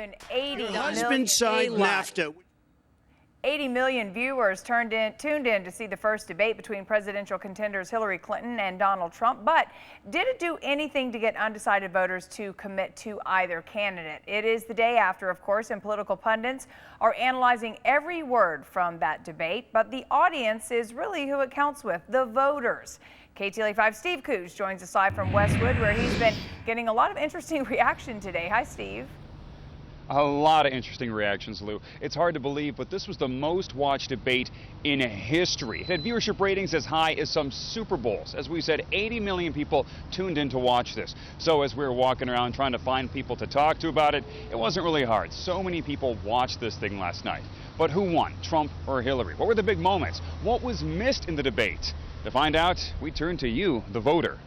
than 80 Your million. husband signed NAFTA. 80 million viewers tuned in to see the first debate between presidential contenders Hillary Clinton and Donald Trump. But did it do anything to get undecided voters to commit to either candidate? It is the day after, of course, and political pundits are analyzing every word from that debate. But the audience is really who it counts with, the voters. KTLA5 Steve Cooge joins us live from Westwood, where he's been getting a lot of interesting reaction today. Hi, Steve. A lot of interesting reactions, Lou. It's hard to believe, but this was the most watched debate in history. It had viewership ratings as high as some Super Bowls. As we said, 80 million people tuned in to watch this. So as we were walking around trying to find people to talk to about it, it wasn't really hard. So many people watched this thing last night. But who won, Trump or Hillary? What were the big moments? What was missed in the debate? To find out, we turn to you, the voter.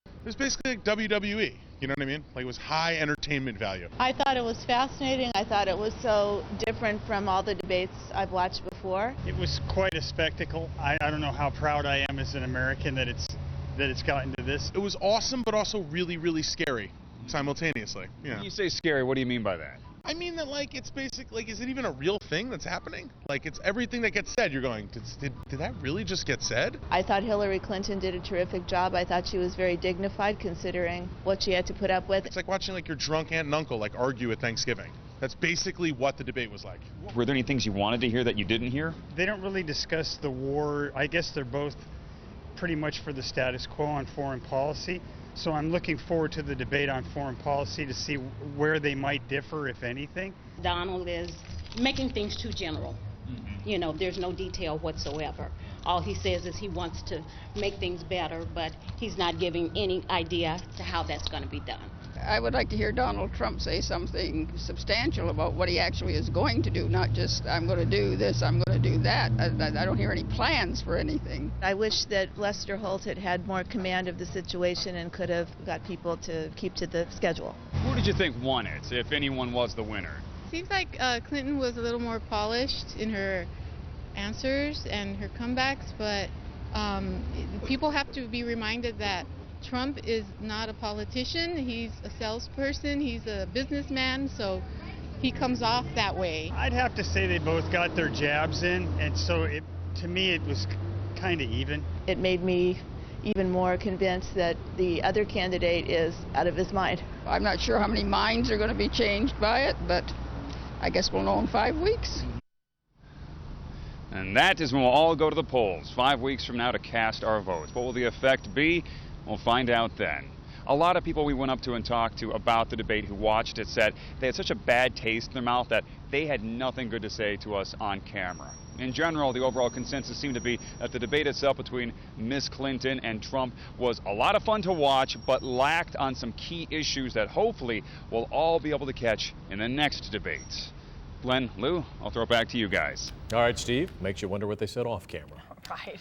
It was basically like WWE, you know what I mean? Like, it was high entertainment value. I thought it was fascinating. I thought it was so different from all the debates I've watched before. It was quite a spectacle. I don't know how proud I am as an American that it's gotten to this. It was awesome, but also really, really scary simultaneously. Yeah. When you say scary, what do you mean by that? I mean that, like, it's basic, like, is it even a real thing that's happening? Like, it's everything that gets said. You're going, did that really just get said? I thought Hillary Clinton did a terrific job. I thought she was very dignified considering what she had to put up with. It's like watching, like, your drunk aunt and uncle, like, argue at Thanksgiving. That's basically what the debate was like. Were there any things you wanted to hear that you didn't hear? They don't really discuss the war. I guess they're both pretty much for the status quo on foreign policy. So I'm looking forward to the debate on foreign policy to see where they might differ, if anything. Donald is making things too general. You know, there's no detail whatsoever. All he says is he wants to make things better, but he's not giving any idea to how that's going to be done. I would like to hear Donald Trump say something substantial about what he actually is going to do, not just, I'm going to do this, I'm going to do that. I don't hear any plans for anything. I wish that Lester Holt had had more command of the situation and could have got people to keep to the schedule. Who did you think won it, if anyone was the winner? Seems like Clinton was a little more polished in her answers and her comebacks, but people have to be reminded that Trump is not a politician. He's a salesperson. He's a businessman, so he comes off that way. I'd have to say they both got their jabs in, and so to me it was kind of even. It made me even more convinced that the other candidate is out of his mind. I'm not sure how many minds are going to be changed by it, but I guess we'll know in 5 weeks. And that is when we'll all go to the polls 5 weeks from now to cast our votes. What will the effect be? We'll find out then. A lot of people we went up to and talked to about the debate who watched it said they had such a bad taste in their mouth that they had nothing good to say to us on camera. In general, the overall consensus seemed to be that the debate itself between Ms. Clinton and Trump was a lot of fun to watch, but lacked on some key issues that hopefully we'll all be able to catch in the next debate. Glenn, Lou, I'll throw it back to you guys. All right, Steve, makes you wonder what they said off camera. Right.